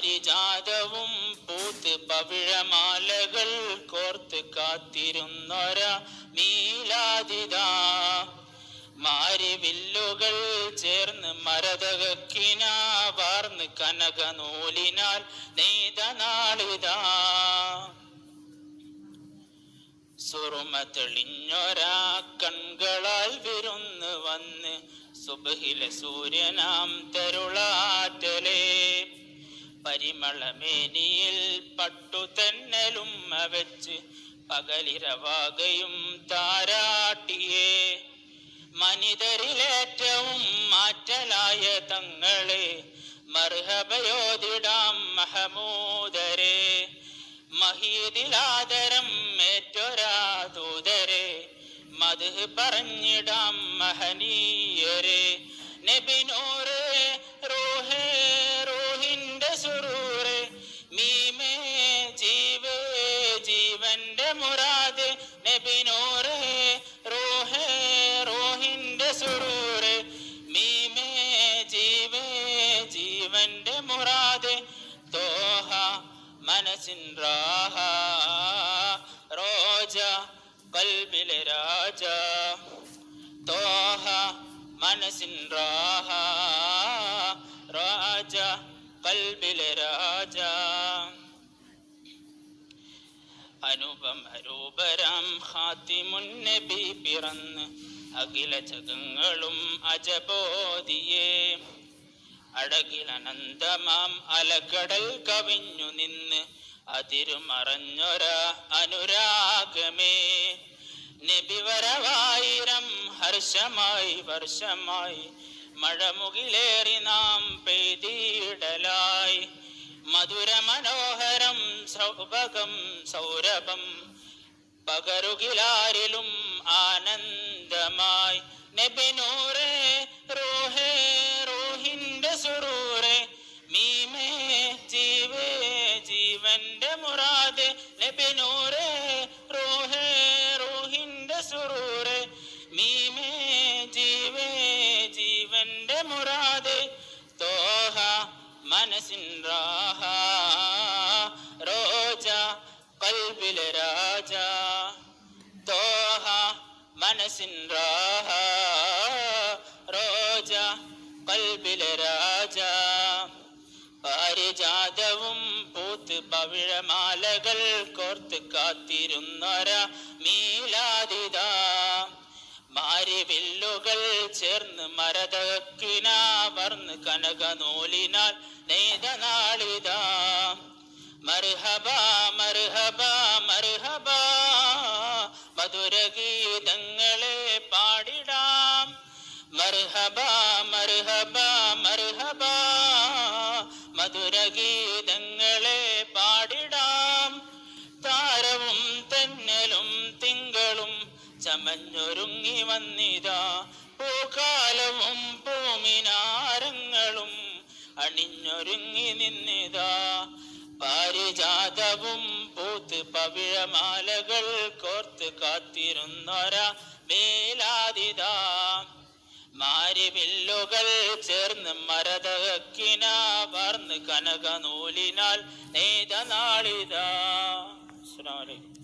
പാരിജാതവും പൂത്ത് പവിഴമാലകൾ കോർത്ത് കാത്തിരുന്നൊര മീലാദിതാ. മാരിവില്ലുകൾ ചേർന്ന് മരതകിന വാർന്ന് കനകനൂലിനാൽ നെയ്ത നാളിതാ. സുറുമ തെളിഞ്ഞൊരാ കൺകളാൽ വിരുന്ന് വന്ന് സുബ്ഹിലെ സൂര്യനാം തരുളാറ്റലേ. പരിമളമേനിയിൽ പട്ടുതെന്നലുമ്മ വെച്ച് പകലിരവാകയും താരാട്ടിയേ. മനിതരിലേറ്റവും മാറ്റലായ തങ്ങളെ മർഹബയോദിടാം മഹമൂദരെ. മഹീദിലാദരം ഏറ്റൊരാ ദൂതരെ മദ്ഹ് പറഞ്ഞിടാം മഹനീയരെ. നബിനൂറേ റൂഹേ റൂഹിന്റെ സുറൂറേ മീമേ ജീവേ ജീവന്റെ മുറാദ്. നബിനൂറേ റൂഹേ റൂഹിന്റെ സുറൂറേ മീമേ ജീവേ ജീവന്റെ മുറാദ്. തോഹ മനസ്സിൻ റാഹ റോജ കൽബിലെ രാജ. തോഹ മനസ്സിൻ റാഹ രാജ കൽബിലെ രാജ. അനുപമരൂപരാം ഖാതിമുൻ നബി പിറന്ന് അഖില ജഗങ്ങളും അജബോധിയേ. അടകിലനന്തമാം അലകടൽ കവിഞ്ഞു നിന്ന് അതിരുമറഞ്ഞൊര അനുരാഗമേ. നബിവരവായിരം ഹർഷമായി വർഷമായി മഴമുകിലേറി നാം പെയ്തിടലായി. മധുര മനോഹരം സൗഭകം സൗരഭം പകരുകിലാരിലും ആനന്ദമായി. നബിനൂറേ റൂഹേ റൂഹിന്റെ സുറൂറേ മീമേ ജീവേ ജീവന്റെ മുറാദ്. നബിനൂറേ റൂഹേ റൂഹിന്റെ സുറൂറേ മീമേ ജീവേ ജീവന്റെ മുറാദ്. തോഹ മനസ്സിൻ റാഹ റോജ കൽബിലെ രാജ. തോഹ മനസ്സിൻ റാഹ റോജ കൽബിലെ രാജ. പാരിജാതവും പൂത്ത് പവിഴമാലകൾ കോർത്ത് കാത്തിരുന്നൊര മീലാദിതാ. മാരിവില്ലുകൾ ചേർന്ന് മരതകിന വർന്ന് കനകനൂലിനാൽ നെയ്ത നാളിതാ. മർഹബ മർഹബ മർഹബ മധുരഗീതങ്ങളെ പാടിടാം. മർഹബ മർഹബ മർഹബ മധുരഗീതങ്ങളെ പാടിടാം. താരവും തെന്നലും തിങ്കളും ചമഞ്ഞൊരുങ്ങി വന്നിതാ. പൂക്കാലവും പൂമിനാരങ്ങളും അണിഞ്ഞൊരുങ്ങി നിന്നിതാ. പാരിജാതവും പൂത്ത് പവിഴമാലകൾ കോർത്ത് കാത്തിരുന്നൊര മേലാദിതാ. മാരിവില്ലുകൾ ചേർന്ന് മരതകിന വാർന്ന് കനകനൂലിനാൽ നെയ്ത നാളിതാ. അസ്സലാമു അലൈക്കും.